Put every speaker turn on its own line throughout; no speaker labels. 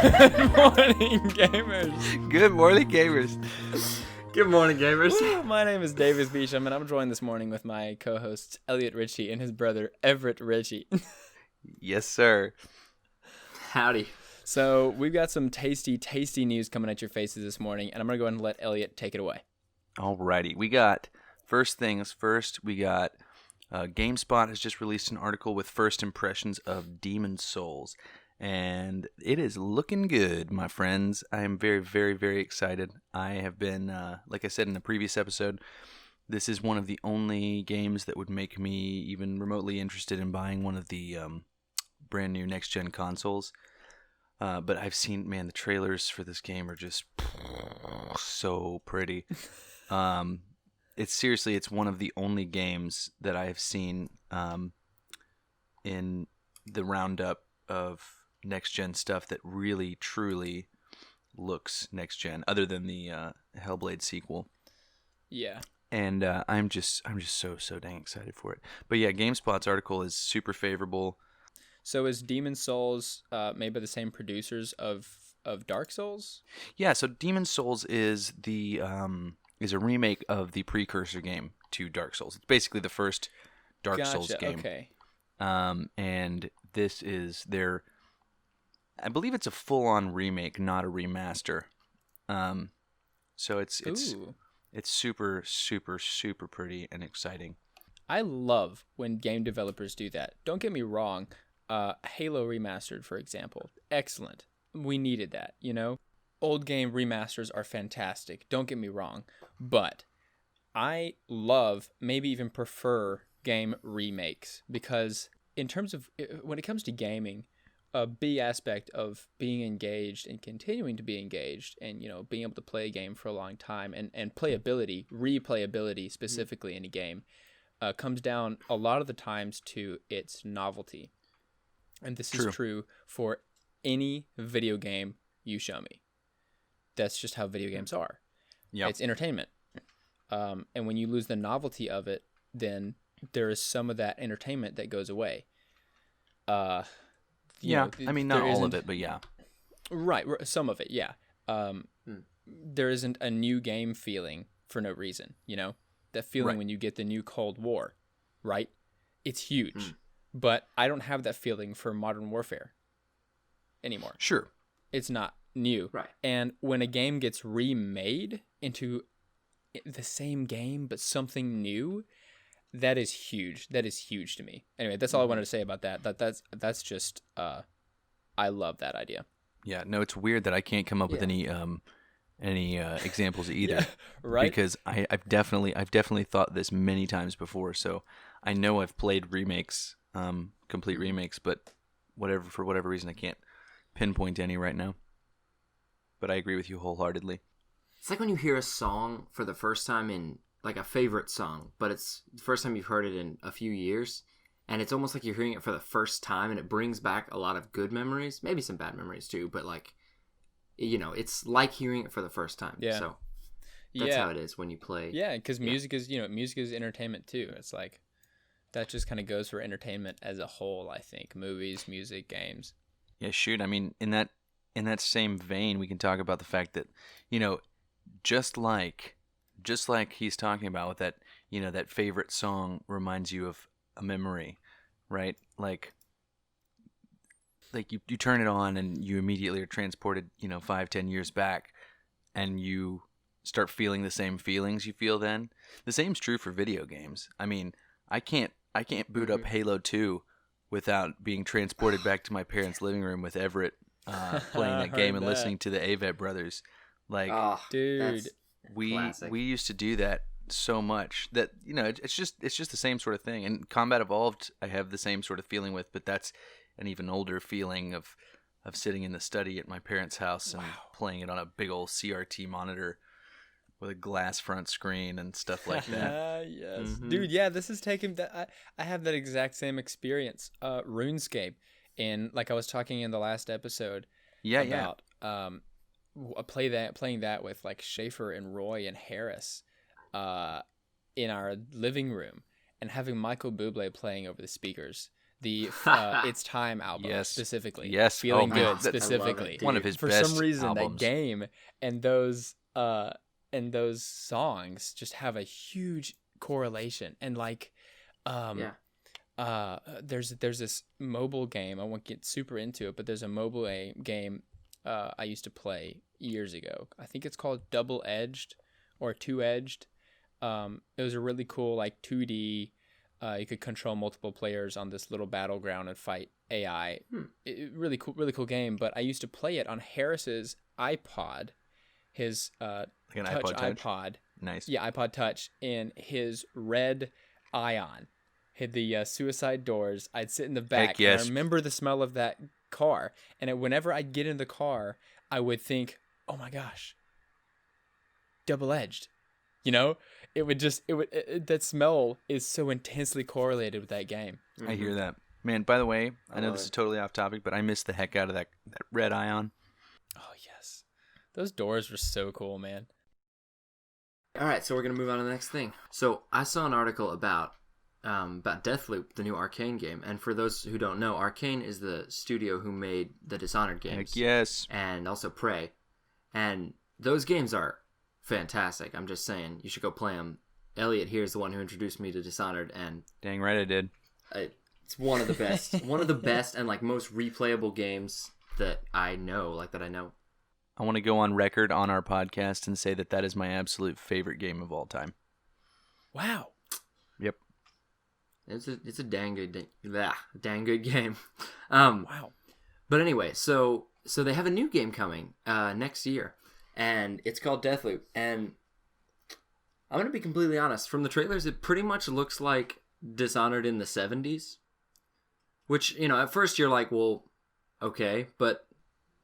Good morning, gamers.
Good morning, gamers.
Good morning, gamers.
My name is Davis Beecham, and I'm joined this morning with my co-hosts Elliot Ritchie and his brother Everett Ritchie.
Yes, sir.
Howdy.
So we've got some tasty news coming at your faces this morning, and I'm gonna go ahead and let Elliot take it away.
Alrighty, we got first things first. We got GameSpot has just released an article with first impressions of Demon's Souls, and it is looking good, my friends. I am very, very, very excited. I have been, like I said in the previous episode, this is one of the only games that would make me even remotely interested in buying one of the brand new next-gen consoles. But I've seen, man, the trailers for this game are just so pretty. It's one of the only games that I have seen in the roundup of next-gen stuff that really, truly looks next-gen, other than the Hellblade sequel.
Yeah.
And I'm just so dang excited for it. But yeah, GameSpot's article is super favorable.
So is Demon's Souls made by the same producers of Dark Souls?
Yeah, so Demon's Souls is is a remake of the precursor game to Dark Souls. It's basically the first Dark Souls game.
Okay.
And this is I believe it's a full-on remake, not a remaster. So it's super, super, super pretty and exciting.
I love when game developers do that. Don't get me wrong. Halo Remastered, for example, excellent. We needed that, you know? Old game remasters are fantastic, don't get me wrong, but I love, maybe even prefer, game remakes, because in terms of, when it comes to gaming, a big aspect of being engaged and continuing to be engaged and, you know, being able to play a game for a long time and replayability specifically in a game comes down a lot of the times to its novelty. And this is true for any video game you show me. That's just how video games are. Yep. It's entertainment. And when you lose the novelty of it, then there is some of that entertainment that goes away.
I mean, not all of it, but yeah.
Right, some of it, yeah. There isn't a new game feeling for no reason, you know? That feeling when you get the new Cold War, right? It's huge. But I don't have that feeling for Modern Warfare anymore.
Sure.
It's not new.
Right.
And when a game gets remade into the same game but something new, that is huge. That is huge to me. Anyway, that's all I wanted to say about that. That's just I love that idea.
Yeah, no, it's weird that I can't come up with any examples either.
Yeah, right?
Because I've definitely thought this many times before, so I know I've played remakes, complete remakes, but for whatever reason I can't pinpoint any right now. But I agree with you wholeheartedly.
It's like when you hear a song for the first time in, like, a favorite song, but it's the first time you've heard it in a few years, and it's almost like you're hearing it for the first time, and it brings back a lot of good memories, maybe some bad memories too, but, like, you know, it's like hearing it for the first time.
Yeah.
So that's how it is when you play.
Yeah, because music is entertainment too. It's like, that just kind of goes for entertainment as a whole, I think. Movies, music, games.
Yeah, shoot. I mean, in that same vein, we can talk about the fact that, you know, just like he's talking about with that, you know, that favorite song reminds you of a memory, right? Like you turn it on and you immediately are transported, you know, 5-10 years back, and you start feeling the same feelings you feel then. The same's true for video games. I mean, I can't boot up Halo 2 without being transported back to my parents' living room with Everett playing that game and listening to the Avett Brothers. Like,
dude,
we used to do that so much that, you know, it's just the same sort of thing. And Combat Evolved, I have the same sort of feeling with, but that's an even older feeling of sitting in the study at my parents' house and playing it on a big old CRT monitor with a glass front screen and stuff like that.
Yes. Mm-hmm. Dude, yeah, this is taking that. I have that exact same experience. RuneScape, and like I was talking in the last episode about playing that with like Schaefer and Roy and Harris in our living room, and having Michael Bublé playing over the speakers. the It's Time album specifically.
Yes.
Feeling
Oh,
Good
man.
specifically.
Dude.
One of his
For
best
some reason,
albums.
that game and those songs just have a huge correlation. And like, there's this mobile game. I won't get super into it, but there's a mobile game I used to play years ago. I think it's called Double Edged or Two Edged. It was a really cool like 2D. You could control multiple players on this little battleground and fight AI. Really cool game. But I used to play it on Harris's iPod, his
Like an iPod Touch?
iPod.
Nice.
Yeah, iPod Touch in his red Ion. Hit the suicide doors. I'd sit in the back.
Heck yes.
And I remember the smell of that car. And whenever I'd get in the car, I would think, oh my gosh, Double Edged. You know, that smell is so intensely correlated with that game.
I hear that. Man, by the way, I know this is totally off topic, but I missed the heck out of that red Ion.
Oh, yes. Those doors were so cool, man.
All right, so we're going to move on to the next thing. So I saw an article about Deathloop, the new Arcane game. And for those who don't know, Arcane is the studio who made the Dishonored games.
Heck yes.
And also Prey. And those games are fantastic. I'm just saying, you should go play them. Elliot here is the one who introduced me to Dishonored, and
Dang right I did.
it's one of the best, one of the best and like most replayable games that I know.
I want to go on record on our podcast and say that is my absolute favorite game of all time.
Wow.
Yep.
It's a dang good game.
Wow.
But anyway, so they have a new game coming next year, and it's called Deathloop. And I'm gonna be completely honest. From the trailers, it pretty much looks like Dishonored in the 70s. Which, you know, at first you're like, well, okay, but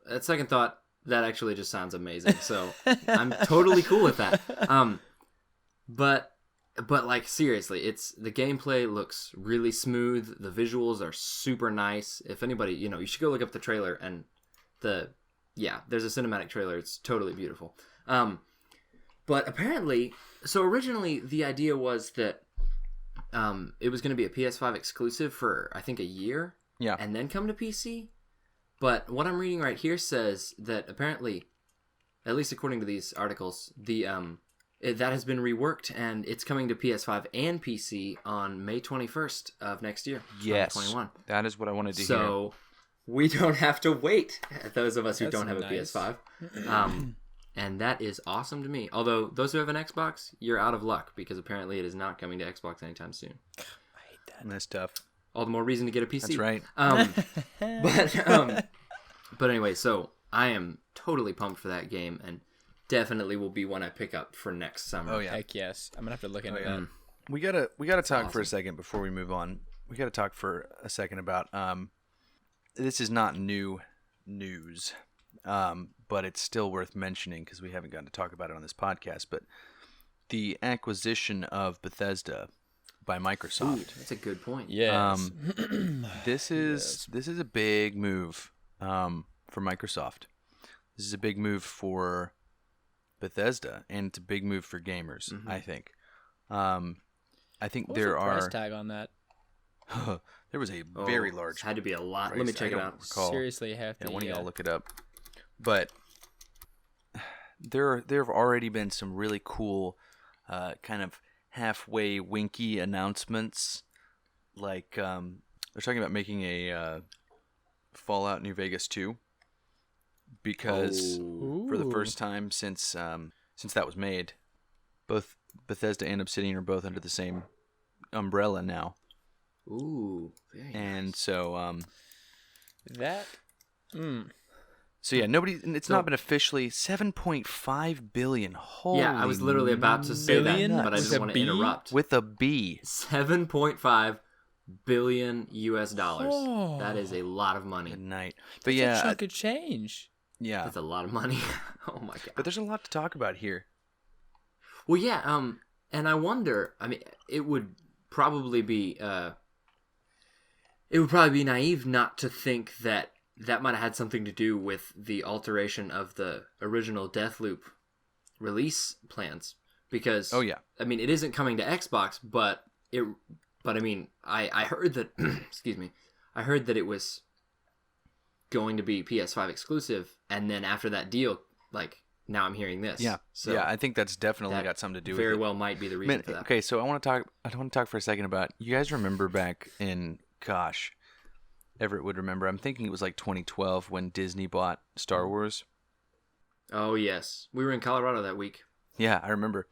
at second thought, that actually just sounds amazing. So I'm totally cool with that. But like seriously, the gameplay looks really smooth. The visuals are super nice. If anybody, you know, you should go look up the trailer and there's a cinematic trailer. It's totally beautiful. But apparently, so originally the idea was that it was going to be a PS5 exclusive for I think a year.
Yeah.
And then come to PC. But what I'm reading right here says that apparently, at least according to these articles, that has been reworked and it's coming to PS5 and PC on May 21st of next year,
Yes.
2021.
That is what I wanted to hear.
So we don't have to wait, those of us who
That's
don't have
nice.
a PS5. And that is awesome to me. Although those who have an Xbox, you're out of luck because apparently it is not coming to Xbox anytime soon.
I hate that.
That's tough.
All the more reason to get a PC.
That's right.
But anyway, so I am totally pumped for that game and definitely will be one I pick up for next summer.
Oh yeah.
Heck yes. I'm going to have to look into
yeah.
that.
We gotta talk for a
awesome.
second before we move on. We gotta talk for a second about this is not new news, but it's still worth mentioning because we haven't gotten to talk about it on this podcast. But the acquisition of Bethesda by Microsoft.
Ooh, that's a good point.
Yes.
This is a big move for Microsoft. This is a big move for Bethesda, and it's a big move for gamers.
Mm-hmm.
I think. I think
What was
there
the
are.
price tag on that?
There was a
Oh,
very large.
It had to be a lot.
price.
Let me check
I
it
don't
out.
recall.
Seriously, have
Yeah,
to.
one of y'all look it up. But there have already been some really cool, kind of halfway winky announcements. Like they're talking about making a Fallout New Vegas 2 because for the first time since that was made, both Bethesda and Obsidian are both under the same umbrella now.
Ooh, very
And
nice.
so
that.
so yeah, it's not been officially 7.5 billion. Holy
Yeah, I was literally about to say
billion
that, but I
with
didn't
a
want to
B?
interrupt.
with a B.
7.5 billion US dollars.
Oh.
That is a lot of money.
Good night. But
That's
yeah,
a chunk of change.
yeah.
That's a lot of money. Oh my god.
But there's a lot to talk about here.
Well, yeah, and I wonder, I mean, it would probably be naive not to think that might have had something to do with the alteration of the original Deathloop release plans. Because,
Oh yeah.
I mean, it isn't coming to Xbox, but I mean, I heard that, excuse me, I heard that it was going to be PS5 exclusive, and then after that deal, like now I'm hearing this.
Yeah,
so
yeah. I think that's definitely
that
got something to do with
very
it.
well might be the reason
Man,
for that.
okay, so I want to talk for a second about. You guys remember back in Everett would remember. I'm thinking it was like 2012 when Disney bought Star Wars.
Oh yes, we were in Colorado that week.
Yeah, I remember.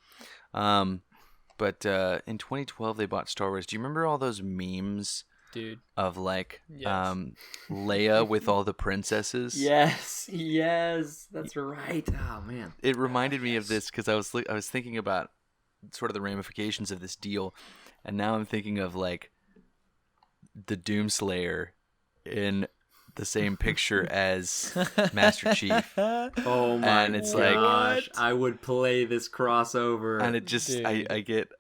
But in 2012 they bought Star Wars. Do you remember all those memes,
Dude.
of like
Yes.
Leia with all the princesses?
Yes, that's right. Oh man,
It reminded me of this because I was thinking about sort of the ramifications of this deal, and now I'm thinking of like the Doomslayer in the same picture as Master Chief.
oh my
And it's
gosh, I would play this crossover.
And it just
Dude.
I get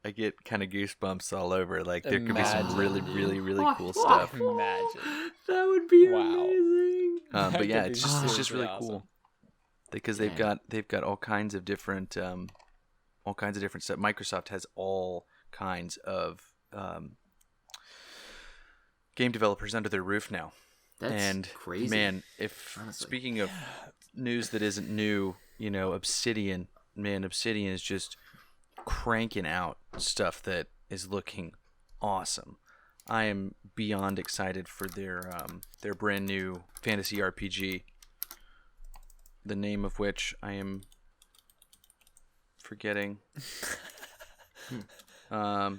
kind of goosebumps all over. Like there could be some
Imagine,
really
dude.
really really cool stuff.
Imagine.
That would be
Wow.
amazing.
But
That
yeah,
could
it's
be
just
seriously
really
awesome.
cool because
Man.
they've got all kinds of different stuff. Microsoft has all kinds of game developers under their roof now.
That's
And
crazy.
man, if
honestly.
speaking of news that isn't new, Obsidian is just cranking out stuff that is looking awesome. I am beyond excited for their brand new fantasy RPG, the name of which I am forgetting. But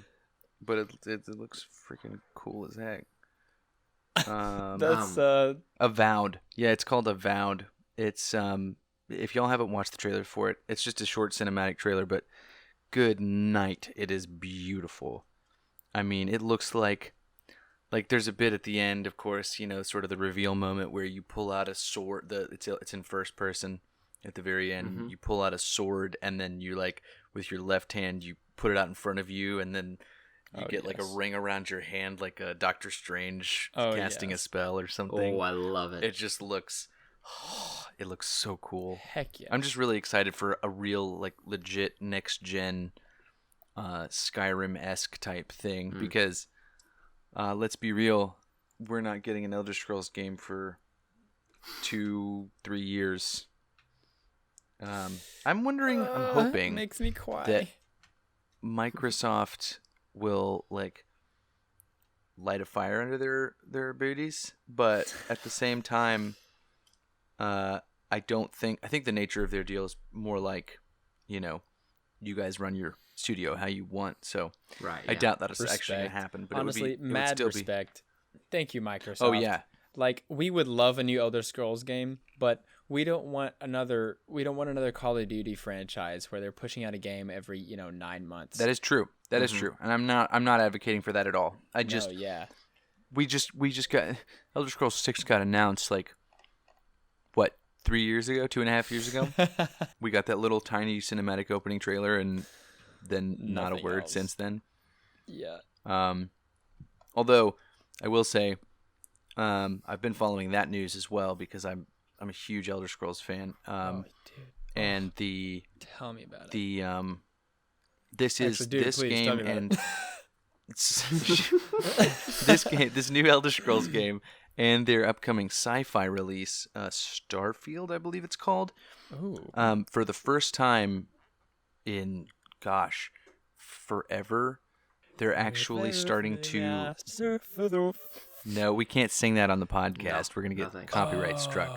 it looks freaking cool as heck.
That's
Avowed. Yeah, it's called Avowed. It's if y'all haven't watched the trailer for it, it's just a short cinematic trailer, but good night, it is beautiful. I mean, it looks like there's a bit at the end, of course, sort of the reveal moment where you pull out a sword. It's in first person at the very end.
Mm-hmm.
You pull out a sword, and then you with your left hand you put it out in front of you, and then you get like a ring around your hand, like a Doctor Strange casting a spell or something.
Oh, I love it.
It just looks, it looks so cool.
heck yeah.
I'm just really excited for a real, legit next gen, Skyrim-esque type thing because, let's be real, we're not getting an Elder Scrolls game for 2-3 years. I'm wondering, I'm hoping
makes me cry.
that Microsoft will light a fire under their booties, but at the same time, I think the nature of their deal is more like, you guys run your studio how you want. So
right.
I
Yeah.
doubt that is
Respect.
actually gonna happen. But
Honestly,
it would
mad
still
respect. Thank you, Microsoft.
Oh yeah,
We would love a new Elder Scrolls game, but we don't want another Call of Duty franchise where they're pushing out a game every 9 months.
that is true. That is true, and I'm not advocating for that at all. We just got Elder Scrolls 6 got announced 3 years ago, 2.5 years ago. We got that little tiny cinematic opening trailer, and then not a
Nothing
word
else.
since then.
Yeah.
Although I will say, I've been following that news as well because I'm a huge Elder Scrolls fan.
Dude.
And the
Tell me about it.
this is
Actually, dude,
this
please tell
game
me about
and this new Elder Scrolls game and their upcoming sci-fi release, Starfield, I believe it's called.
Ooh.
For the first time in forever, they're actually starting to. No, we can't sing that on the podcast.
No,
We're gonna
no
get
thanks.
copyright struck.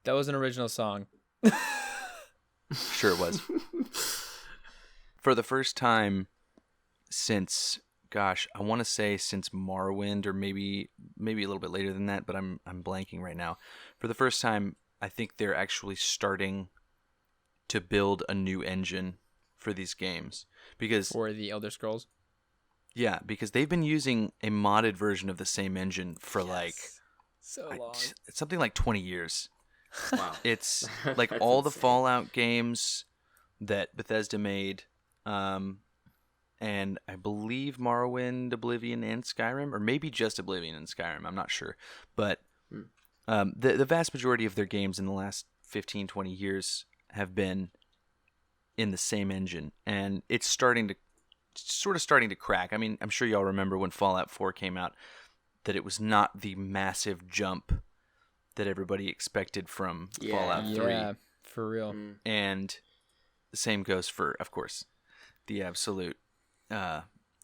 That was an original song.
Sure it was. For the first time since, I want to say since Morrowind, or maybe a little bit later than that, but I'm blanking right now. For the first time, I think they're actually starting to build a new engine for these games because
For the Elder Scrolls.
yeah, because they've been using a modded version of the same engine for
So long.
it's something like 20 years.
Wow.
It's
That's
all the
insane.
Fallout games that Bethesda made, and I believe Morrowind, Oblivion, and Skyrim, or maybe just Oblivion and Skyrim. I'm not sure, but the vast majority of their games in the last 15, 20 years have been in the same engine, and it's starting to crack. I mean, I'm sure y'all remember when Fallout 4 came out. that it was not the massive jump that everybody expected from Fallout 3.
Yeah, for real.
And the same goes for, of course, the absolute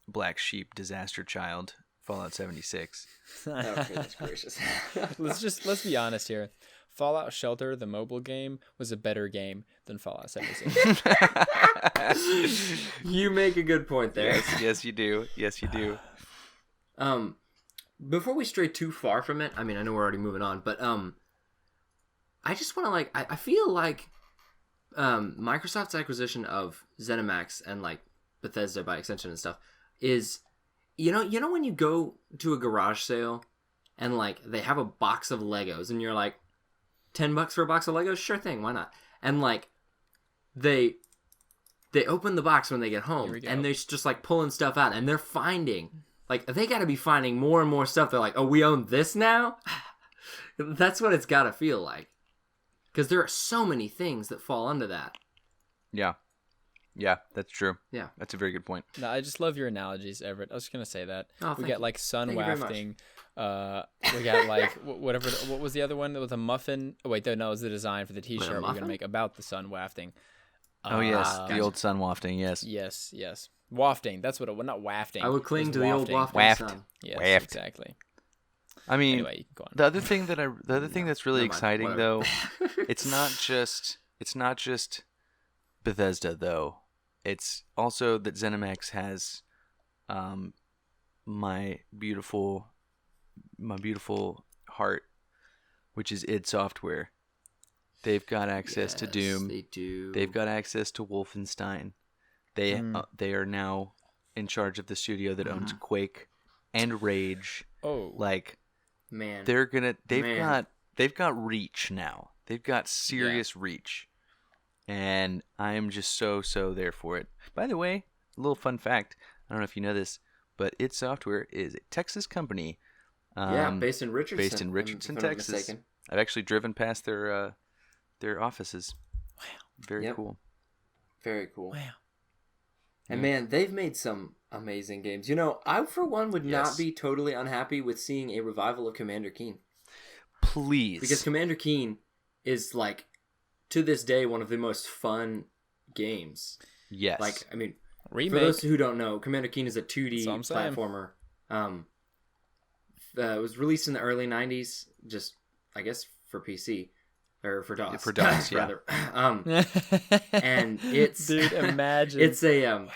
black sheep disaster child, Fallout 76.
Oh, goodness gracious.
Let's be honest here. Fallout Shelter, the mobile game, was a better game than Fallout 76.
You make a good point there.
Yes, you do. Yes, you do.
Before we stray too far from it, I mean, I know we're already moving on, but I just want to I feel like Microsoft's acquisition of ZeniMax and like Bethesda by extension and stuff is, you know when you go to a garage sale and like they have a box of Legos and you're like, $10 for a box of Legos? Sure thing, why not? And like they open the box when they get home and they're just like pulling stuff out and they're finding, like, they got to be finding more and more stuff. They're like, oh, we own this now? That's what it's got to feel like. Because there are so many things that fall under that.
Yeah. Yeah, that's true.
Yeah.
That's a very good point.
No, I just love your analogies, Everett. I was going to say that.
Oh,
we got like sun wafting. We got like whatever. What was the other one? It was a muffin. Oh, wait, no, it was the design for the T-shirt we're going to make about the sun wafting.
Oh, yes. The old sun wafting, yes.
Yes. Wafting. That's what it was. Not wafting.
I would cling to the old wafting sun.
Yes, exactly.
I mean,
anyway, you can go on.
the other thing that's really exciting though, it's not just Bethesda though. It's also that ZeniMax has my beautiful heart, which is id Software. They've got access to Doom.
They do.
They've got access to Wolfenstein. They are now in charge of the studio that owns Quake and Rage.
Oh,
like,
man,
they've got reach now. They've got serious reach, and I am just so there for it. By the way, a little fun fact: I don't know if you know this, but id Software is a Texas company.
Based in Richardson,
Texas. I've actually driven past their offices.
Wow,
very cool.
Very cool.
Wow.
And man, they've made some amazing games. You know, I for one would not be totally unhappy with seeing a revival of Commander Keen.
Please.
Because Commander Keen is, like, to this day, one of the most fun games.
Yes.
Like, I mean,
Remake.
for those who don't know, Commander Keen is a 2D platformer. It was released in the early 90s, just, I guess, for PC. Or for DOS.
For DOS, yeah.
Rather. And it's...
Dude, imagine.
It's a... Wow.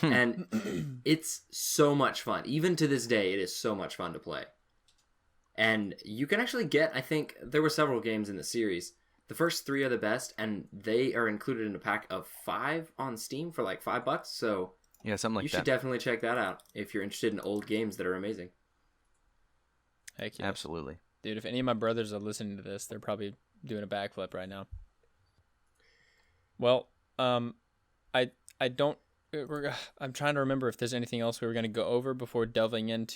And it's so much fun. Even to this day, it is so much fun to play. And you can actually get... I think there were several games in the series. The first 3 are the best, and they are included in a pack of 5 on Steam for like $5. So
yeah, something like that.
You should definitely check that out if you're interested in old games that are amazing.
Heck yeah.
Absolutely.
Dude, if any of my brothers are listening to this, they're probably doing a backflip right now. Well, I don't... I'm trying to remember if there's anything else we were going to go over before delving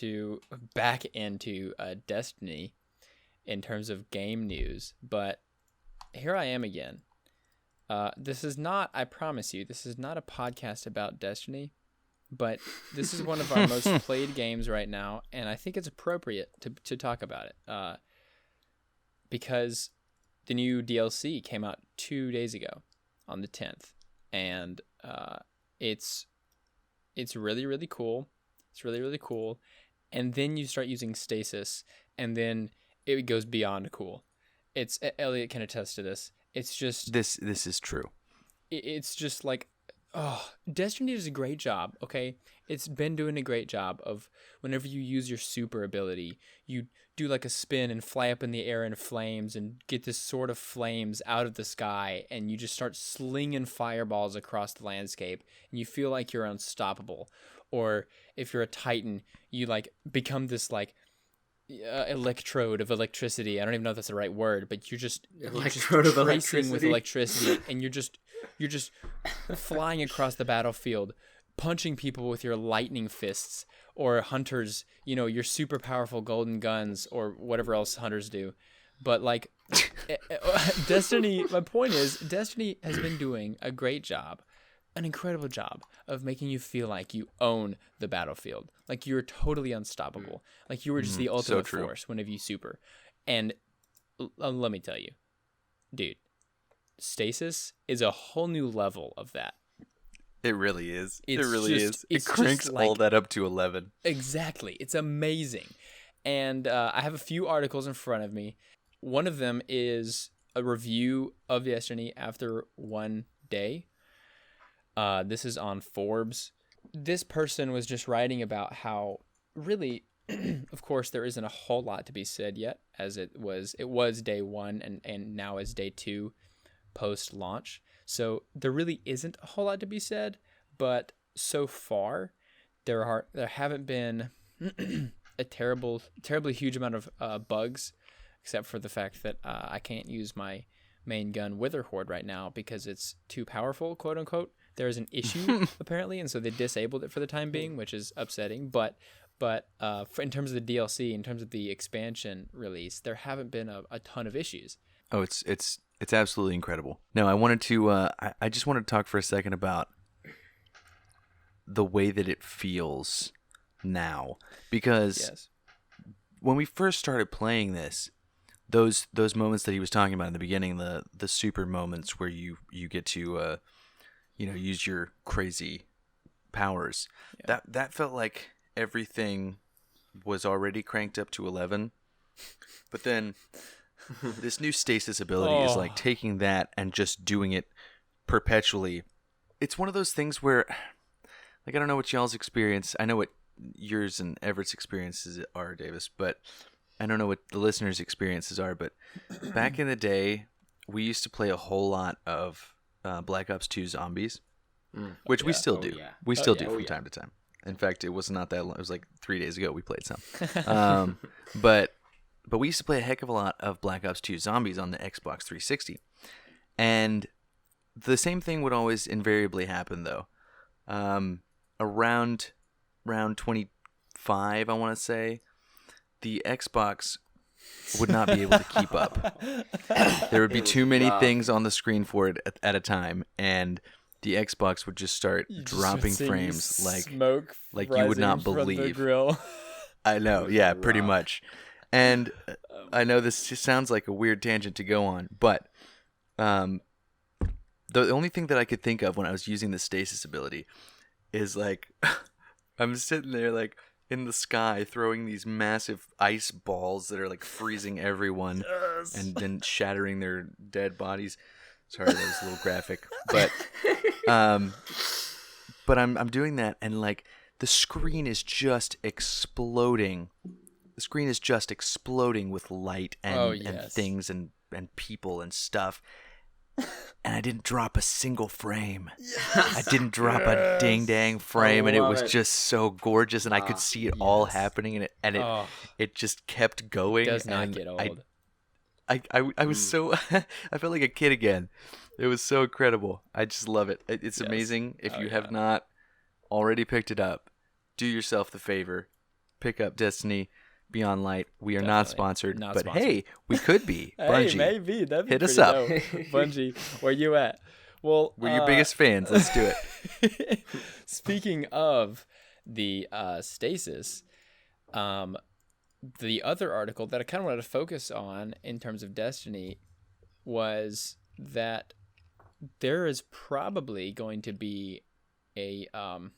back into Destiny in terms of game news. But here I am again. This is not, I promise you, this is not a podcast about Destiny. But this is one of our most played games right now, and I think it's appropriate to talk about it. Because the new DLC came out 2 days ago on the 10th, and it's really, really cool. It's really, really cool. And then you start using stasis, and then it goes beyond cool. Elliot can attest to this. It's just...
This is true.
It's just like... Oh, Destiny does a great job, okay? It's been doing a great job of whenever you use your super ability, you do like a spin and fly up in the air in flames and get this sort of flames out of the sky, and you just start slinging fireballs across the landscape, and you feel like you're unstoppable. Or if you're a Titan, you like become this like electrode of electricity. I don't even know if that's the right word, but you're just tracing with electricity, and you're just flying across the battlefield, punching people with your lightning fists, or hunters, your super powerful golden guns, or whatever else hunters do. But like Destiny, my point is, Destiny has been doing a great job an incredible job of making you feel like you own the battlefield, like you're totally unstoppable, like you were just the ultimate force whenever you super. And let me tell you, dude, Stasis is a whole new level of that.
It really is.
It really is.
It cranks all that up to 11.
Exactly. It's amazing. And I have a few articles in front of me. One of them is a review of Destiny after 1 day. This is on Forbes. This person was just writing about how really, of course, there isn't a whole lot to be said yet, as it was day 1 and now is day 2 post-launch. So there really isn't a whole lot to be said, but so far there haven't been a terribly huge amount of bugs, except for the fact that I can't use my main gun Wither Horde right now because it's too powerful, quote unquote. There is an issue apparently, and so they disabled it for the time being, which is upsetting. But in terms of the DLC, in terms of the expansion release, there haven't been a ton of issues.
Oh, it's absolutely incredible. No, I wanted to. I just wanted to talk for a second about the way that it feels now, because when we first started playing this, those moments that he was talking about in the beginning, the super moments where you get to use your crazy powers, that felt like everything was already cranked up to 11, but then this new stasis ability is like taking that and just doing it perpetually. It's one of those things where, like, I don't know what y'all's experience. I know what yours and Everett's experiences are, Davis, but I don't know what the listeners' experiences are. But back in the day, we used to play a whole lot of Black Ops 2 Zombies, which we still do. Yeah. We still do from time to time. In fact, it was not that long. It was like 3 days ago we played some. But we used to play a heck of a lot of Black Ops 2 Zombies on the Xbox 360. And the same thing would always invariably happen, though. Around 25, I want to say, the Xbox would not be able to keep up. There would be too many things on the screen for it at a time, and the Xbox would just start dropping frames like you would not believe.
The grill.
I know, yeah, pretty much. And I know this just sounds like a weird tangent to go on, but the only thing that I could think of when I was using the stasis ability is like I'm sitting there like in the sky throwing these massive ice balls that are like freezing everyone and then shattering their dead bodies. Sorry, that was a little graphic, but I'm doing that, and like the screen is just exploding. The screen is just exploding with light and things and people and stuff. And I didn't drop a single frame. Yes! I didn't drop a ding-dang frame, and it was just so gorgeous, and I could see it all happening, and it just kept going.
It does not get old.
I was so... I felt like a kid again. It was so incredible. I just love it. It's amazing. If you have not already picked it up, do yourself the favor. Pick up Destiny Beyond Light. We are not sponsored, but hey, we could be. Bungie,
hey, maybe. That'd be
hit us up.
Bungie, where you at? Well,
we're your biggest fans. Let's do
it. Speaking of the stasis, the other article that I kind of wanted to focus on in terms of Destiny was that there is probably going to be a I'm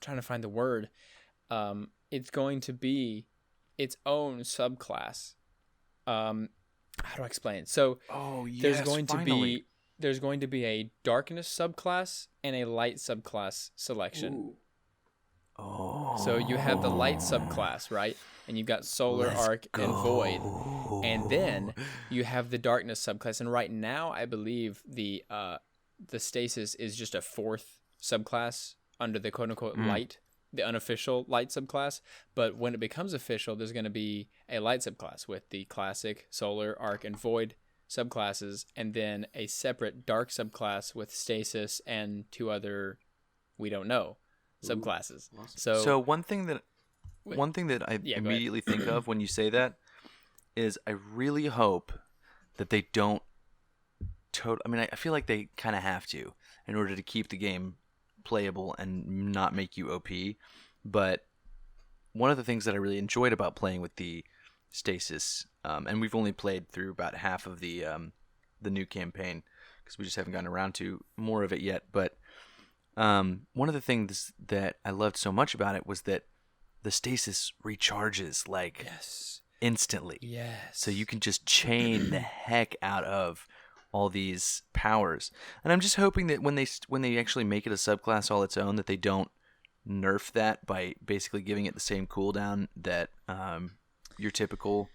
trying to find the word. It's going to be its own subclass. How do I explain? So there's going to be a darkness subclass and a light subclass selection.
Ooh.
Oh.
So you have the light subclass, right? And you've got Solar, Arc, and Void. And then you have the darkness subclass. And right now, I believe the Stasis is just a fourth subclass under the quote-unquote light, the unofficial light subclass. But when it becomes official, there's going to be a light subclass with the classic Solar, Arc, and Void subclasses, and then a separate dark subclass with Stasis and two other, we don't know, subclasses.
Awesome.
So one thing that I immediately think of when you say that is I really hope that they don't I mean, I feel like they kind of have to in order to keep the game playable and not make you OP. But one of the things that I really enjoyed about playing with the stasis, and we've only played through about half of the new campaign because we just haven't gotten around to more of it yet. But one of the things that I loved so much about it was that the stasis recharges like instantly.
Yes.
So you can just chain the heck out of all these powers. And I'm just hoping that when they actually make it a subclass all its own, that they don't nerf that by basically giving it the same cooldown that your typical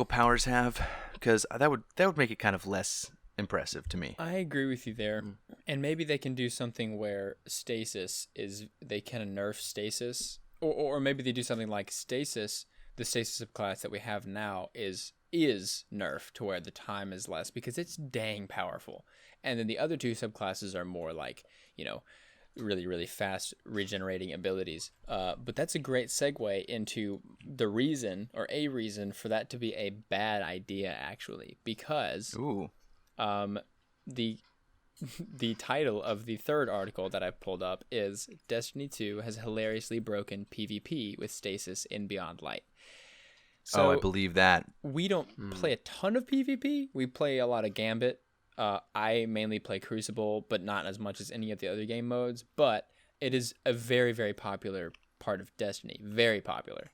powers have, because that would make it kind of less impressive to me.
I agree with you there. And maybe they can do something where stasis is, they kind of nerf stasis, or maybe they do something like stasis, the stasis subclass that we have now is nerfed to where the time is less because it's dang powerful. And then the other two subclasses are more like, really, really fast regenerating abilities. But that's a great segue into the reason, or a reason, for that to be a bad idea, actually. Because the title of the third article that I pulled up is Destiny 2 has hilariously broken PvP with stasis in Beyond Light. So
I believe that.
We don't play a ton of PvP. We play a lot of Gambit. I mainly play Crucible, but not as much as any of the other game modes. But it is a very, very popular part of Destiny. Very popular.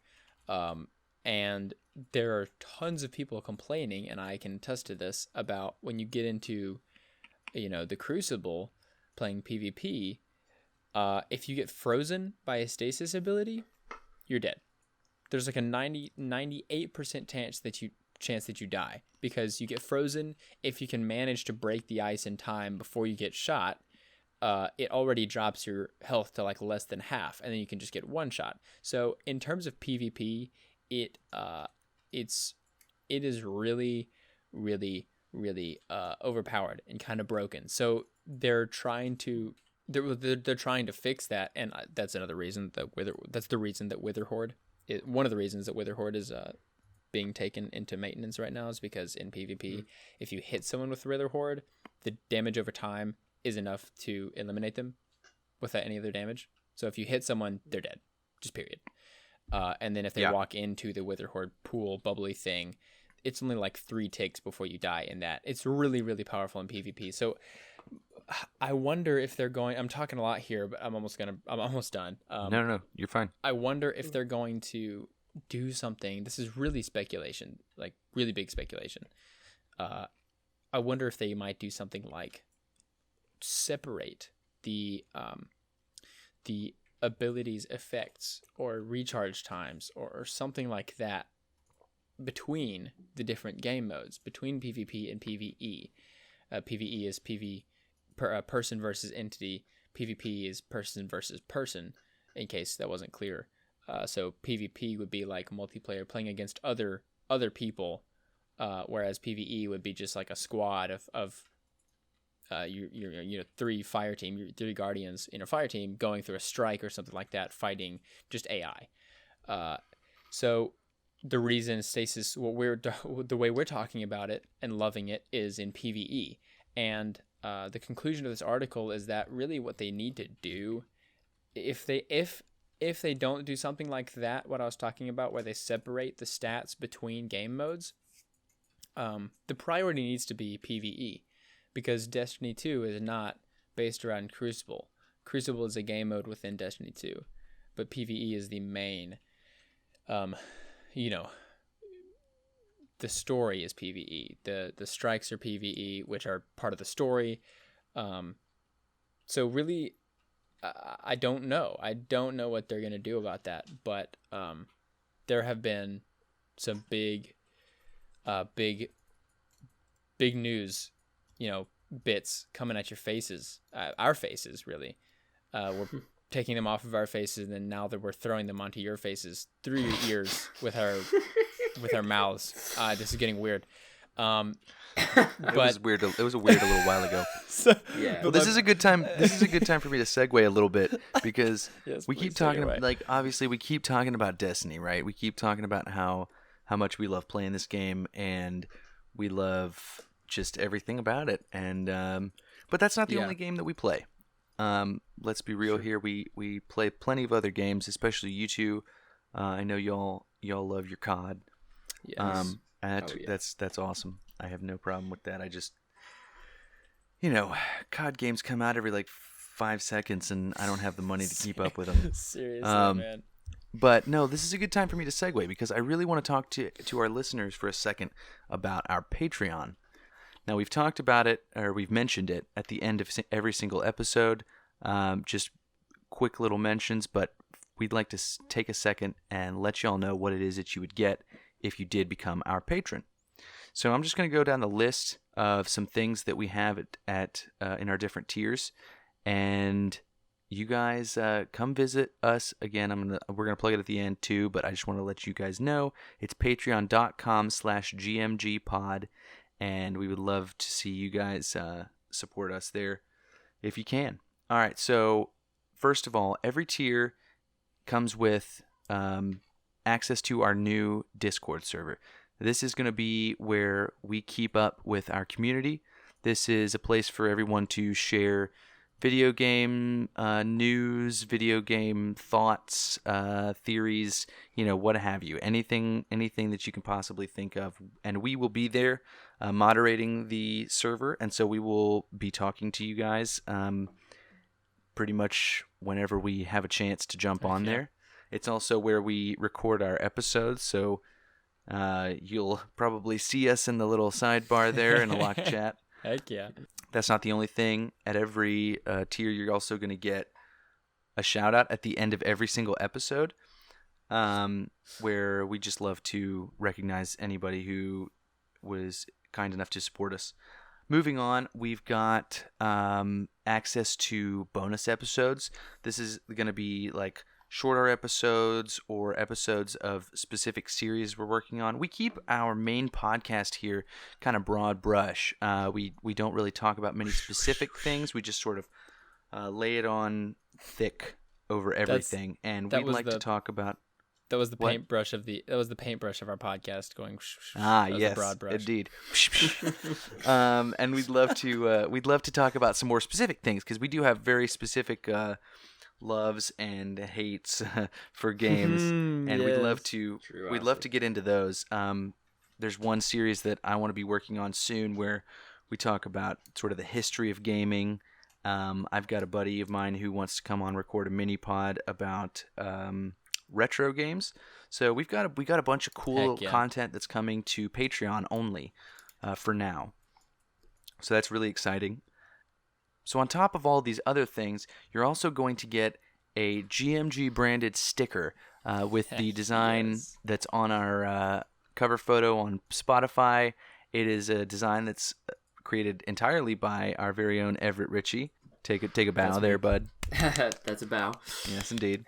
And there are tons of people complaining, and I can attest to this, about when you get into, the Crucible, playing PvP, if you get frozen by a stasis ability, you're dead. There's like a 98% chance that you die because you get frozen. If you can manage to break the ice in time before you get shot, it already drops your health to like less than half, and then you can just get one shot. So in terms of PvP, it is really, really, really overpowered and kind of broken. So they're trying to fix that, and that's another reason that Witherhoard. One of the reasons that Witherhoard is being taken into maintenance right now is because in PvP, if you hit someone with Witherhoard, the damage over time is enough to eliminate them without any other damage. So if you hit someone, they're dead, just period. And then if they walk into the Witherhoard pool bubbly thing, it's only like 3 ticks before you die in that. It's really, really powerful in PvP. So I wonder if they're going, I'm talking a lot here, but I'm almost done.
No, you're fine.
I wonder if they're going to do something. This is really speculation, like really big speculation. I wonder if they might do something like separate the abilities effects or recharge times or something like that between the different game modes, between PvP and PvE. PvE is person versus entity. PvP is person versus person, in case that wasn't clear. So PvP would be like multiplayer playing against other people, whereas PvE would be just like a squad of your 3 fire team, your 3 guardians in a fire team going through a strike or something like that, fighting just AI. So the reason stasis, the way we're talking about it and loving it, is in PvE. And the conclusion of this article is that really what they need to do, if they don't do something like that, what I was talking about, where they separate the stats between game modes, the priority needs to be PvE, because Destiny 2 is not based around Crucible. Crucible is a game mode within Destiny 2, but PvE is the main. The story is PvE. The strikes are PvE, which are part of the story. So really, I don't know. I don't know what they're gonna do about that. But there have been some big news, bits coming at your faces, our faces, really. We're taking them off of our faces, and then now that we're throwing them onto your faces through your ears with our mouths. This is getting weird.
It was weird. It was weird a little while ago. Well, this is a good time. This is a good time for me to segue a little bit, because we keep talking about, obviously we keep talking about Destiny, right? We keep talking about how much we love playing this game, and we love just everything about it. And but that's not the only game that we play. Let's be real here. We play plenty of other games, especially you two. I know y'all love your COD.
Yes.
That's awesome. I have no problem with that. I just, COD games come out every like 5 seconds, and I don't have the money to keep up with them.
Seriously, man.
But no, this is a good time for me to segue because I really want to talk to our listeners for a second about our Patreon. Now, we've talked about it, or we've mentioned it at the end of every single episode. Just quick little mentions, but we'd like to take a second and let y'all know what it is that you would get if you did become our patron. So I'm just going to go down the list of some things that we have at in our different tiers, and you guys come visit us again. We're gonna plug it at the end too, but I just want to let you guys know it's patreon.com/gmgpod, and we would love to see you guys support us there if you can. All right, so first of all, every tier comes with access to our new Discord server. This is going to be where we keep up with our community. This is a place for everyone to share video game news, video game thoughts, theories, what have you. Anything that you can possibly think of. And we will be there moderating the server. And so we will be talking to you guys pretty much whenever we have a chance to jump on there. It's also where we record our episodes. So you'll probably see us in the little sidebar there in a locked chat.
Heck yeah.
That's not the only thing. At every tier, you're also going to get a shout out at the end of every single episode, where we just love to recognize anybody who was kind enough to support us. Moving on, we've got access to bonus episodes. This is going to be like shorter episodes or episodes of specific series we're working on. We keep our main podcast here kind of broad brush. We don't really talk about many specific things. We just sort of lay it on thick over everything. And we'd like to talk about.
That was the paintbrush of our podcast going.
Yes,
broad brush.
Indeed. And we'd love to talk about some more specific things because we do have very specific loves and hates for games, and
yes.
we'd love to get into those. There's one series that I want to be working on soon where we talk about sort of the history of gaming. I've got a buddy of mine who wants to come on record a mini pod about retro games. So we got a bunch of cool content that's coming to Patreon only for now. So that's really exciting. So on top of all these other things, you're also going to get a GMG branded sticker with the design that's on our cover photo on Spotify. It is a design that's created entirely by our very own Everett Ritchie. Take a bow there, bud.
That's a bow.
Yes, indeed.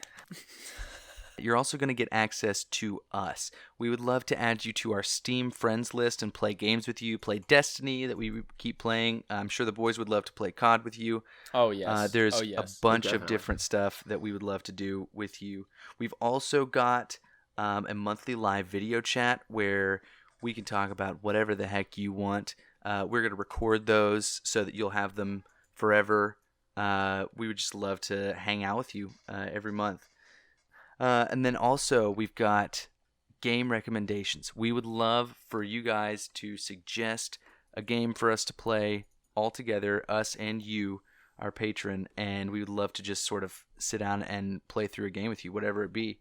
You're also going to get access to us. We would love to add you to our Steam friends list and play games with you. Play Destiny that we keep playing. I'm sure the boys would love to play COD with you.
Oh, yes.
There's a bunch of different stuff that we would love to do with you. We've also got a monthly live video chat where we can talk about whatever the heck you want. We're going to record those so that you'll have them forever. We would just love to hang out with you every month. And then also we've got game recommendations. We would love for you guys to suggest a game for us to play all together, us and you, our patron, and we would love to just sort of sit down and play through a game with you, whatever it be.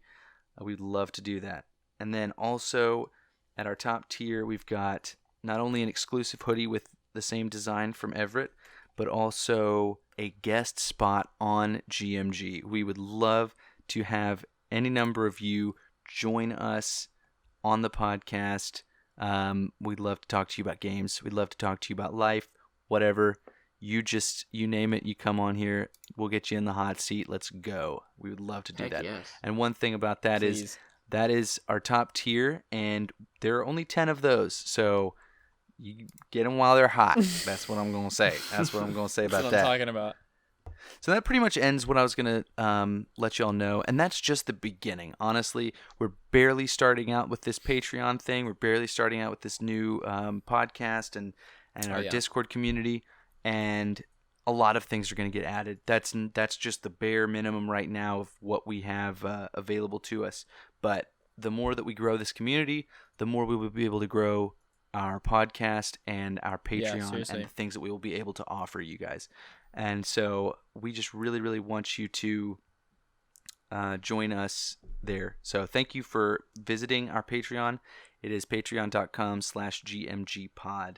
We'd love to do that. And then also at our top tier, we've got not only an exclusive hoodie with the same design from Everett, but also a guest spot on GMG. We would love to have any number of you join us on the podcast. We'd love to talk to you about games. We'd love to talk to you about life, whatever. You name it, you come on here. We'll get you in the hot seat. Let's go. We would love to do that.
Yes.
And one thing about that is that is our top tier, and there are only 10 of those. So you get them while they're hot. That's what I'm going to say. That's what I'm going to say about that.
That's what I'm talking about.
So that pretty much ends what I was going to let y'all know. And that's just the beginning. Honestly, we're barely starting out with this Patreon thing. We're barely starting out with this new podcast and our Discord community, and a lot of things are going to get added. That's just the bare minimum right now of what we have available to us. But the more that we grow this community, the more we will be able to grow our podcast and our Patreon and the things that we will be able to offer you guys. And so we just really, really want you to join us there. So thank you for visiting our Patreon. It is patreon.com/gmgpod.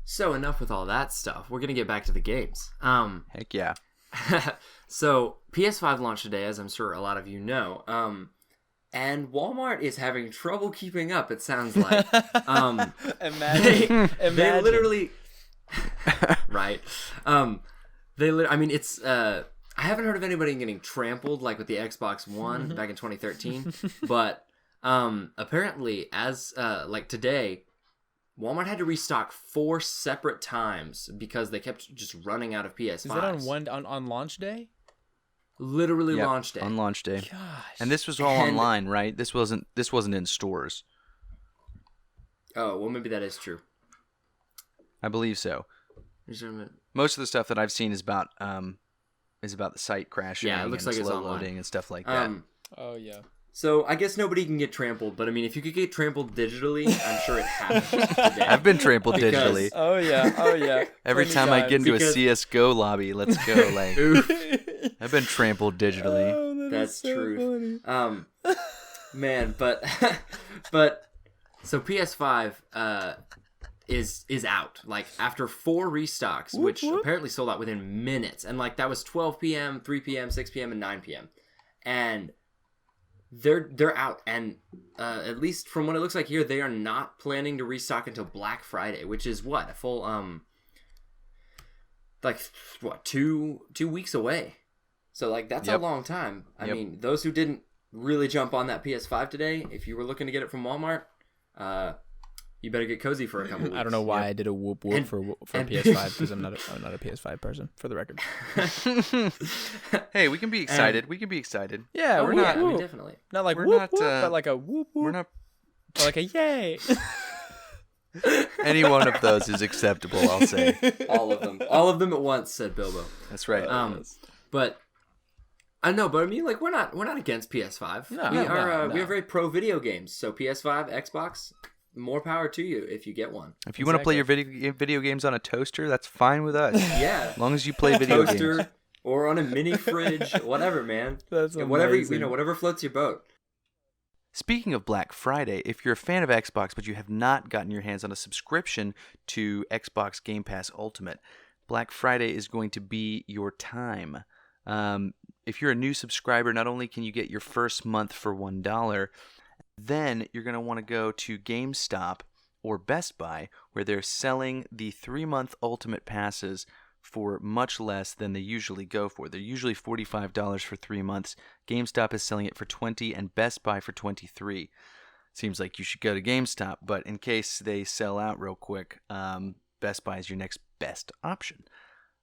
So enough with all that stuff. We're going to get back to the games.
Heck yeah.
So PS5 launched today, as I'm sure a lot of you know. And Walmart is having trouble keeping up, it sounds like.
Imagine.
They literally... right. I mean, it's... I haven't heard of anybody getting trampled like with the Xbox One back in 2013. But apparently, as like today... Walmart had to restock 4 separate times because they kept just running out of PS5s.
Is that on launch day?
Literally launch day.
On launch day.
Gosh.
And this was all online, right? This wasn't in stores.
Oh, well, maybe that is true.
I believe so. Most of the stuff that I've seen is about the site crashing
it looks like
slow
it's online.
loading and stuff like that.
Oh yeah.
So I guess nobody can get trampled, but I mean, if you could get trampled digitally, I'm sure it happens today.
I've been trampled digitally.
Oh yeah.
Every time I get into a CS:GO lobby, let's go. Like, I've been trampled digitally.
Oh,
That's
so
truth.
funny.
Man, but so PS5 is out. Like after 4 restocks, which apparently sold out within minutes, and like that was 12 p.m., 3 p.m., 6 p.m., and 9 p.m. And they're out, and at least from what it looks like here, they are not planning to restock until Black Friday, which is what, a full like what, 2 weeks away. So like that's a long time. I mean, those who didn't really jump on that PS5 today, if you were looking to get it from Walmart, you better get cozy for a couple weeks.
I don't know why I did a whoop whoop for PS5 because I'm not a PS5 person, for the record.
Hey, we can be excited.
Yeah,
we're not. I mean, definitely
not like
we're
whoop
not,
whoop, but like a whoop whoop.
We're not.
Or like a yay.
Any one of those is acceptable, I'll say.
All of them at once, said Bilbo.
That's right.
But I know, but I mean, like we're not against PS5.
No,
we are.
no.
We are very pro video games. So PS5, Xbox, more power to you if you get one.
If you want to play your video games on a toaster, that's fine with us.
Yeah,
as long as you play video
toaster,
games.
Or on a mini fridge, whatever, man.
That's
amazing. Whatever floats your boat.
Speaking of Black Friday, if you're a fan of Xbox but you have not gotten your hands on a subscription to Xbox Game Pass Ultimate, Black Friday is going to be your time. If you're a new subscriber, not only can you get your first month for $1, then you're going to want to go to GameStop or Best Buy, where they're selling the 3-month Ultimate Passes for much less than they usually go for. They're usually $45 for 3 months. GameStop is selling it for $20 and Best Buy for $23. Seems like you should go to GameStop, but in case they sell out real quick, Best Buy is your next best option.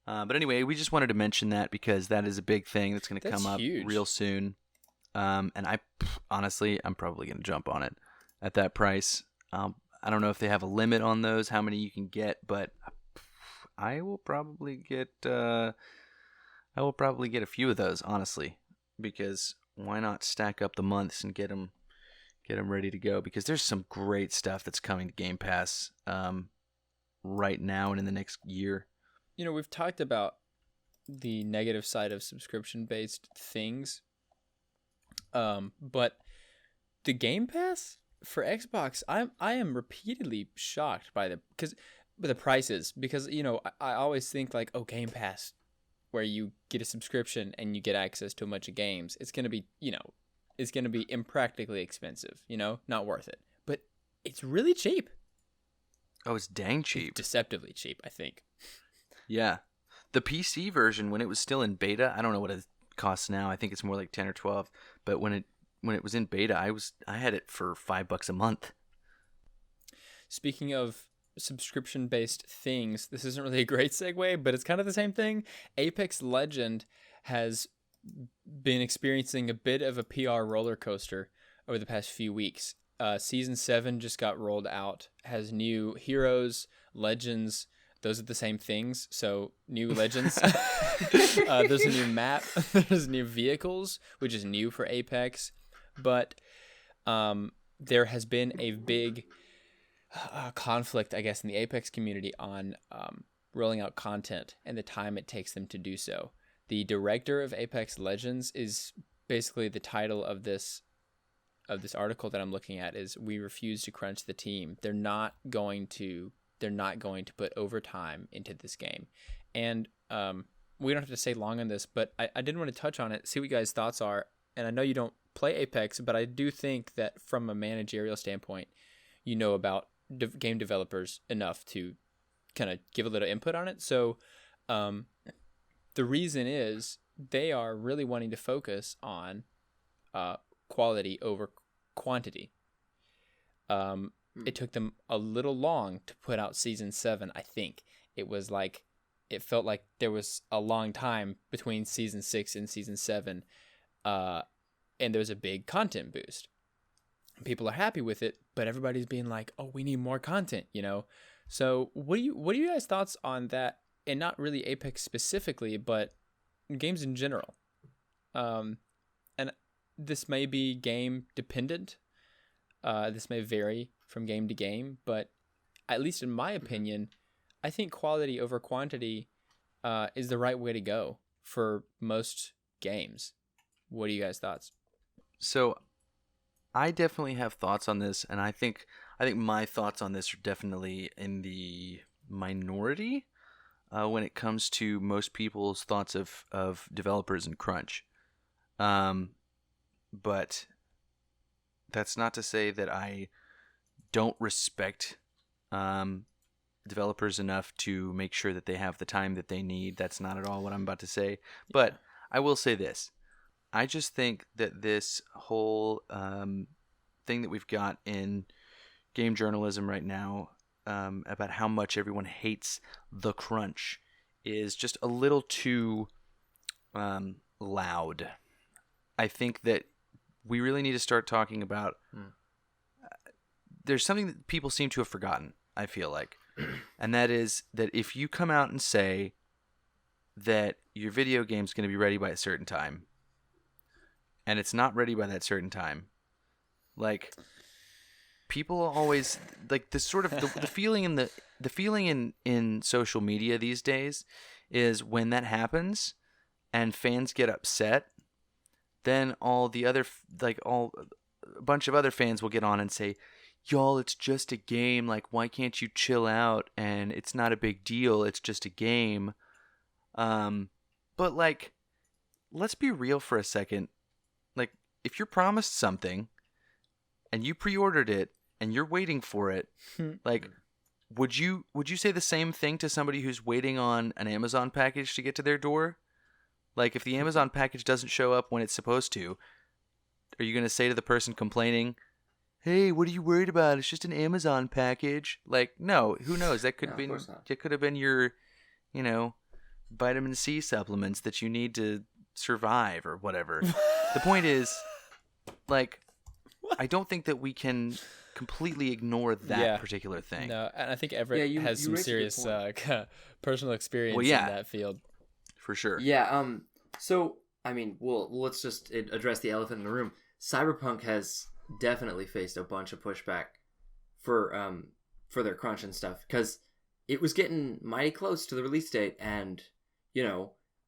But anyway, we just wanted to mention that because that is a big thing that's going to come up real soon. And honestly, I'm probably going to jump on it at that price. I don't know if they have a limit on those, how many you can get, but I will probably get a few of those, honestly, because why not stack up the months and get them ready to go? Because there's some great stuff that's coming to Game Pass right now and in the next year.
You know, we've talked about the negative side of subscription-based things, but the Game Pass for Xbox, I am repeatedly shocked by the prices, because you know I always think like, oh, Game Pass, where you get a subscription and you get access to a bunch of games, it's gonna be impractically expensive, not worth it. But it's really cheap.
Oh, it's dang cheap.
It's deceptively cheap, I think.
Yeah, the PC version, when it was still in beta, I don't know what it costs now. I think it's more like 10 or 12. But when it was in beta, I had it for $5 a month.
Speaking of subscription-based things, this isn't really a great segue, but it's kind of the same thing. Apex Legend has been experiencing a bit of a PR roller coaster over the past few weeks. Season 7 just got rolled out, has new heroes, Legends, those are the same things. So new Legends, there's a new map, there's new vehicles, which is new for Apex. But there has been a big conflict, I guess, in the Apex community on rolling out content and the time it takes them to do so. The director of Apex Legends is basically the title of this article that I'm looking at is "We refuse to crunch the team." They're not going to put overtime into this game. And we don't have to stay long on this, but I did want to touch on it, see what you guys' thoughts are. And I know you don't play Apex, but I do think that from a managerial standpoint, you know about game developers enough to kind of give a little input on it. So the reason is they are really wanting to focus on quality over quantity. It took them a little long to put out season 7. I think it felt like there was a long time between season 6 and season 7, and there was a big content boost. People are happy with it, but everybody's being like, "Oh, we need more content," you know. So, what are you guys' thoughts on that? And not really Apex specifically, but games in general. And this may be game dependent. This may vary from game to game, but at least in my opinion, I think quality over quantity is the right way to go for most games. What are you guys' thoughts?
So, I definitely have thoughts on this, and I think my thoughts on this are definitely in the minority when it comes to most people's thoughts of developers and crunch. But that's not to say that I don't respect developers enough to make sure that they have the time that they need. That's not at all what I'm about to say. But I will say this. I just think that this whole thing that we've got in game journalism right now about how much everyone hates the crunch is just a little too loud. I think that we really need to start talking about there's something that people seem to have forgotten, I feel like. And that is that if you come out and say that your video game's going to be ready by a certain time and it's not ready by that certain time, like people always like the sort of the feeling in the feeling in social media these days is when that happens and fans get upset, then a bunch of other fans will get on and say, "Y'all, it's just a game. Like, why can't you chill out? And it's not a big deal. It's just a game." But like, let's be real for a second. Like, if you're promised something and you pre-ordered it and you're waiting for it, like, would you say the same thing to somebody who's waiting on an Amazon package to get to their door? Like, if the Amazon package doesn't show up when it's supposed to, are you going to say to the person complaining, "Hey, what are you worried about? It's just an Amazon package"? Like, no, who knows? That could have been your, vitamin C supplements that you need to survive or whatever. The point is, like, I don't think that we can completely ignore that particular thing.
No, and I think Everett has some serious personal experience in that field.
For sure.
Yeah. So, I mean, let's just address the elephant in the room. Cyberpunk has definitely faced a bunch of pushback for their crunch and stuff because it was getting mighty close to the release date, and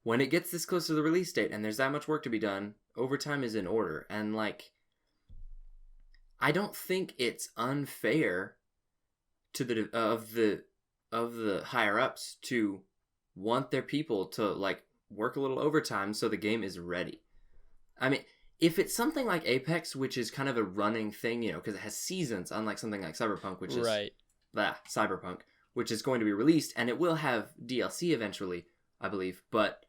when it gets this close to the release date and there's that much work to be done, overtime is in order. And like, I don't think it's unfair to the higher ups to want their people to like work a little overtime so the game is ready. I mean, if it's something like Apex, which is kind of a running thing, because it has seasons, unlike something like Cyberpunk, which is Cyberpunk, which is going to be released, and it will have DLC eventually, I believe. But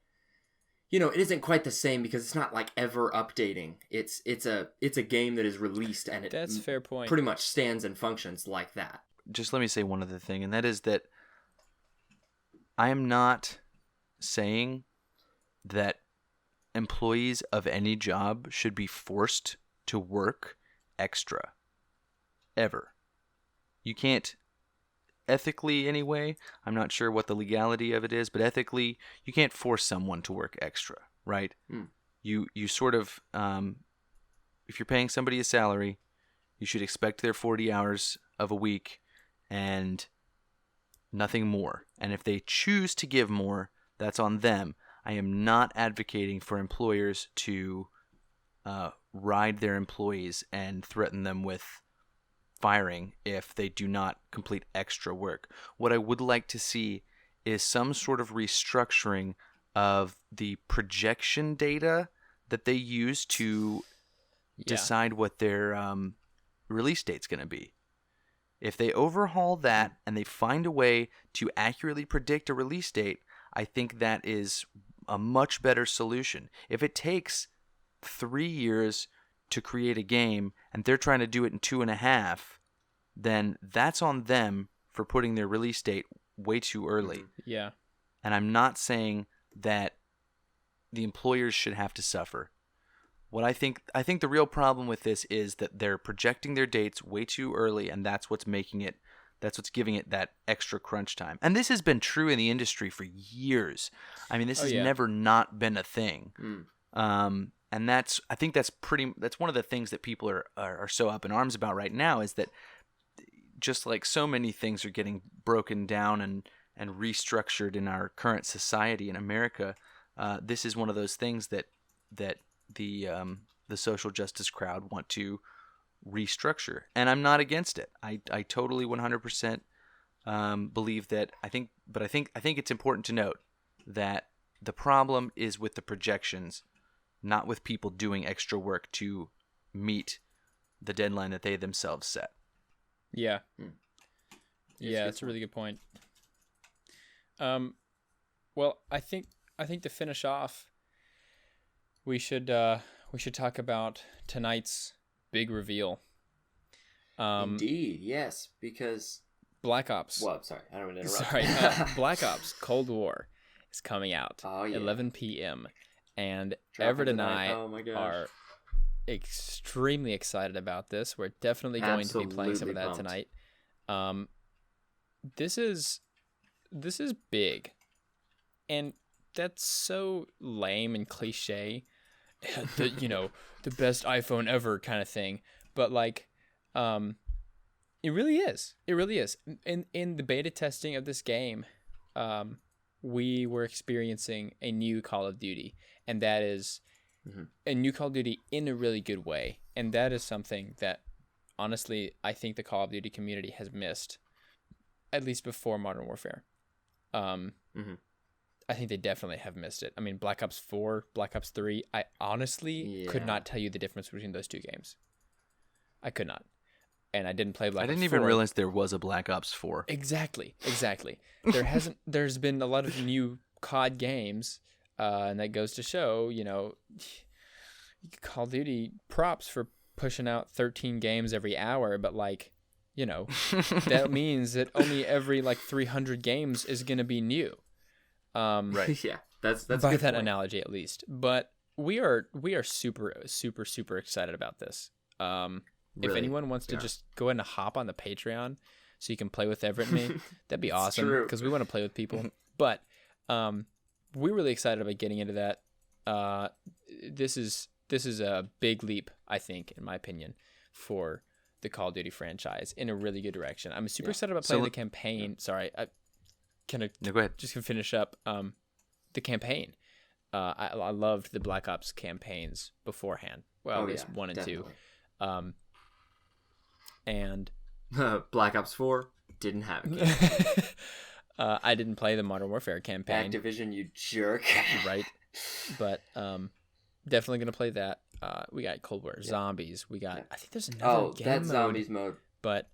it isn't quite the same because it's not like ever updating. It's a game that is released, and
that's a fair point.
Pretty much stands and functions like that.
Just let me say one other thing, and that is that I am not saying that employees of any job should be forced to work extra. Ever. You can't. ethically anyway, I'm not sure what the legality of it is, but ethically, you can't force someone to work extra, right? You sort of, if you're paying somebody a salary, you should expect their 40 hours of a week and nothing more. And if they choose to give more, that's on them. I am not advocating for employers to ride their employees and threaten them with firing if they do not complete extra work. What I would like to see is some sort of restructuring of the projection data that they use to decide what their release date's going to be. If they overhaul that and they find a way to accurately predict a release date, I think that is a much better solution. If it takes 3 years to create a game and they're trying to do it in 2.5, then that's on them for putting their release date way too early.
Yeah.
And I'm not saying that the employers should have to suffer. What I think the real problem with this is that they're projecting their dates way too early, and that's what's giving it that extra crunch time. And this has been true in the industry for years. I mean, this has never not been a thing. And I think that's one of the things that people are so up in arms about right now, is that just like so many things are getting broken down and restructured in our current society in America, this is one of those things that the social justice crowd want to restructure, and I'm not against it. I totally 100% believe that. I think it's important to note that the problem is with the projections, not with people doing extra work to meet the deadline that they themselves set.
Yeah. Yeah, that's a really good point. Well, I think to finish off, we should talk about tonight's big reveal.
Indeed, yes, because
Black Ops.
Well, sorry, I don't want to interrupt.
Sorry, Black Ops Cold War is coming out. 11 p.m. And Everett and I are extremely excited about this. We're definitely going to be playing some of that tonight. This is big, and that's so lame and cliche. The best iPhone ever kind of thing, but like, it really is. It really is. In the beta testing of this game, we were experiencing a new Call of Duty, and that is a new Call of Duty in a really good way, and that is something that, honestly, I think the Call of Duty community has missed, at least before Modern Warfare. I think they definitely have missed it. I mean, Black Ops 4, Black Ops 3, I honestly could not tell you the difference between those two games. I could not. And I didn't play Black Ops 4.
I didn't even realize there was a Black Ops 4.
Exactly. There's been a lot of new COD games, and that goes to show, Call of Duty props for pushing out 13 games every hour, but that means that only every 300 games is going to be new.
Right.
Yeah, that's
by that analogy at least. But we are super super super excited about this. Really? If anyone wants to just go ahead and hop on the Patreon so you can play with Everett and me, that'd be awesome, because we want to play with people. But we're really excited about getting into that. This is a big leap, I think, in my opinion, for the Call of Duty franchise in a really good direction. I'm super excited about playing the campaign. Sorry, go ahead. Just to finish up the campaign. I loved the Black Ops campaigns beforehand. Well, at least 1 and
definitely.
2. And
Black Ops 4 didn't have it.
I didn't play the Modern Warfare campaign.
Activision, you jerk.
Right. But definitely gonna play that. We got Cold War Zombies. We got. I think there's another game
that
mode.
Zombies mode.
But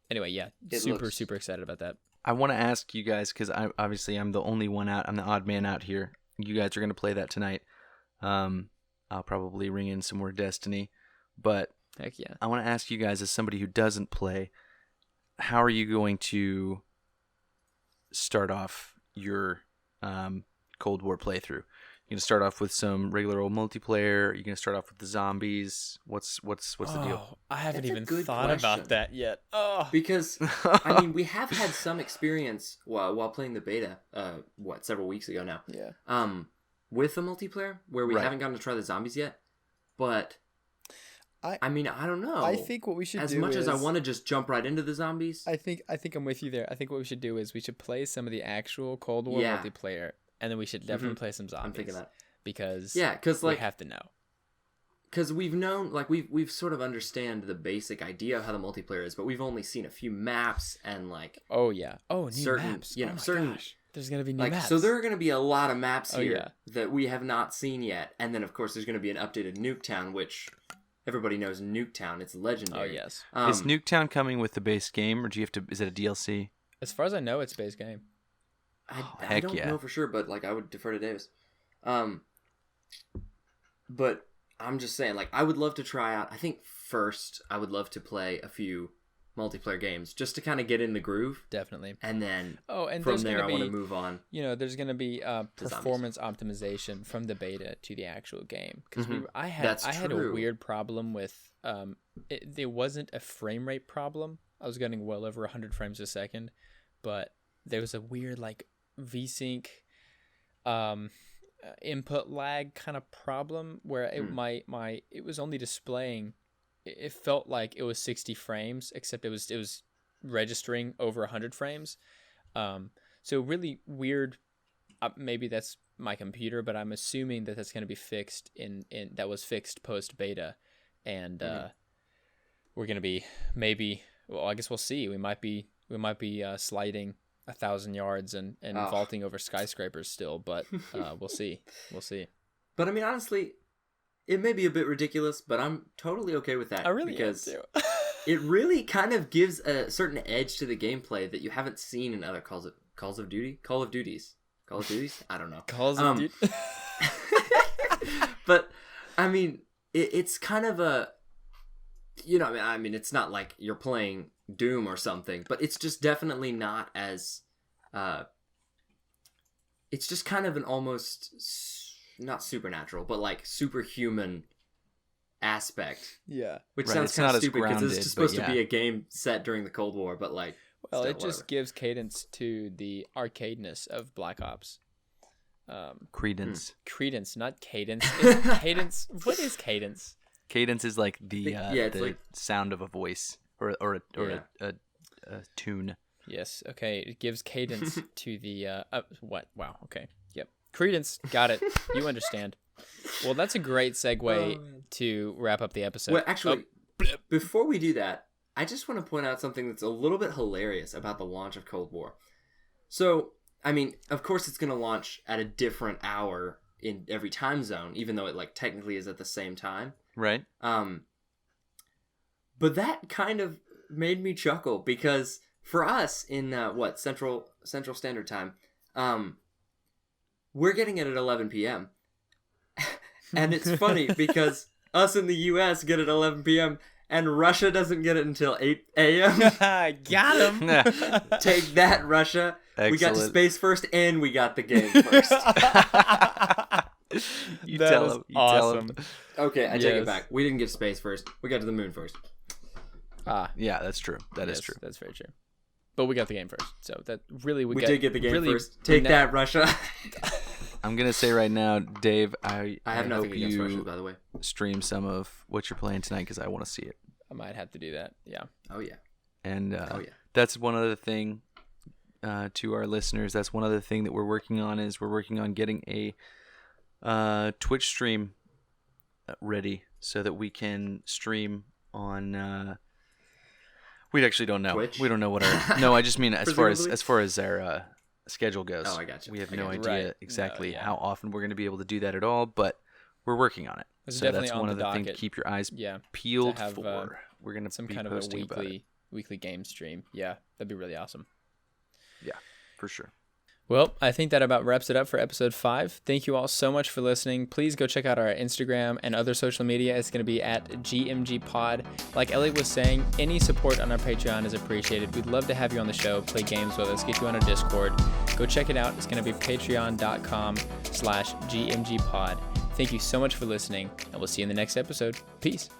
anyway, super excited about that.
I want to ask you guys, because I'm the only one out. I'm the odd man out here. You guys are going to play that tonight. I'll probably ring in some more Destiny. But
heck yeah,
I want to ask you guys, as somebody who doesn't play, how are you going to start off your Cold War playthrough? You gonna start off with some regular old multiplayer? Are you gonna start off with the zombies? What's the deal?
I haven't
That's a
even
good
thought
question.
about that yet. Oh,
Because I mean, we have had some experience while playing the beta. Several weeks ago now.
yeah.
With the multiplayer where we
Right.
haven't gotten to try the zombies yet, but I mean, I don't know.
I think what we should
as
do
much
is,
as I want to just jump right into the zombies.
I think I'm with you there. I think what we should do is we should play some of the actual Cold War
Yeah.
multiplayer, and then we should definitely play some zombies.
I'm thinking that
because
because
we have to know.
Because we've known, like, we've sort of understand the basic idea of how the multiplayer is, but we've only seen a few maps and, like...
Oh, yeah. Oh, new
certain,
maps.
you know,
oh, my
certain...
gosh. There's going to be new
like,
maps.
so there are going to be a lot of maps here
yeah.
that we have not seen yet. And then, of course, there's going to be an updated Nuketown, which everybody knows Nuketown. It's legendary.
Oh, yes.
Is Nuketown coming with the base game, or do you have to? Is it a DLC?
As far as I know, it's base game.
I
heck
don't
yeah.
know for sure, but, like, I would defer to Davis. But I'm just saying, like, I would love to try out... I think first I would love to play a few multiplayer games just to kind of get in the groove.
Definitely.
And then
and
from
there's
there
gonna
I
be,
want to move on.
You know, there's going to be
zombies.
performance optimization from the beta to the actual game. Because I had a
true.
weird problem with... There wasn't a frame rate problem. I was getting well over 100 frames a second. But there was a weird, like, VSync... input lag kind of problem where it was only displaying, it felt like it was 60 frames, except it was registering over 100 frames. So really weird. Maybe that's my computer, but I'm assuming that that's going to be fixed that was fixed post beta, and we're going to be well, I guess we'll see. We might be sliding 1,000 yards and vaulting over skyscrapers still, but we'll see.
But I mean, honestly, it may be a bit ridiculous, but I'm totally okay with that.
I really
because
am too.
it really kind of gives a certain edge to the gameplay that you haven't seen in other Call of Duties. I don't know.
Calls of Duty.
But I mean, it's kind of a, you know, I mean, it's not like you're playing Doom or something, but it's just definitely not as it's just kind of an almost not supernatural, but like superhuman aspect.
Yeah.
Which
Right,
sounds
it's
kind
not
of
as
stupid because it's
grounded,
just supposed
but
to be a game set during the Cold War, but like
Well,
still,
it just
whatever.
gives cadence to the arcadeness of Black Ops.
Credence.
Credence, not cadence. It's cadence. What is cadence?
Cadence is like the
it's like-
sound of a voice or a tune.
Yes. Okay. It gives cadence to the what? Wow. Okay. Yep. Credence. Got it. You understand. Well, that's a great segue to wrap up the episode.
Well, actually, before we do that, I just want to point out something that's a little bit hilarious about the launch of Cold War. So, I mean, of course it's going to launch at a different hour in every time zone, even though it like technically is at the same time.
Right.
But that kind of made me chuckle because for us in Central Standard Time, we're getting it at 11 p.m. And it's funny because us in the U.S. get it at 11 p.m. and Russia doesn't get it until 8 a.m.
Got him.
Take that, Russia.
Excellent.
We got to space first and we got the game first.
You
That
tell
is
him.
awesome.
Okay, I take
Yes.
it back. We didn't get space first. We got to the moon first.
Yeah, that's true. That is
Yes,
true.
That's very true. But we got the game first, so that really
We did get the game
really,
first. Take
now-
that, Russia.
I'm gonna say right now, Dave, I
I have nothing
hope
against
you
Russia, by the way.
stream some of what you're playing tonight because I want to see it.
I might have to do that. Yeah.
Oh yeah.
And
Oh yeah.
that's one other thing to our listeners. That's one other thing that we're working on is we're working on getting a Twitch stream ready so that we can stream on. We actually don't know.
Twitch?
We don't know what our. No, I just mean as far
Presumably?
as our schedule goes.
Oh, I got you.
We have
I
no
got you.
idea
Right.
exactly
No, yeah.
how often we're going to be able to do that at all, but we're working on it.
It's
So
definitely
that's
on
one
the
of the things.
docket.
Keep your eyes
Yeah.
peeled
have,
for. We're going to
Some
be
kind of a
posting about it.
weekly game stream. Yeah, that'd be really awesome.
Yeah, for sure.
Well, I think that about wraps it up for episode 5. Thank you all so much for listening. Please go check out our Instagram and other social media. It's going to be at GMGPod. Like Elliot was saying, any support on our Patreon is appreciated. We'd love to have you on the show, play games with us, get you on our Discord. Go Go check it out. It's going to be patreon.com/GMGpod. Thank you so much for listening, and we'll see you in the next episode. Peace.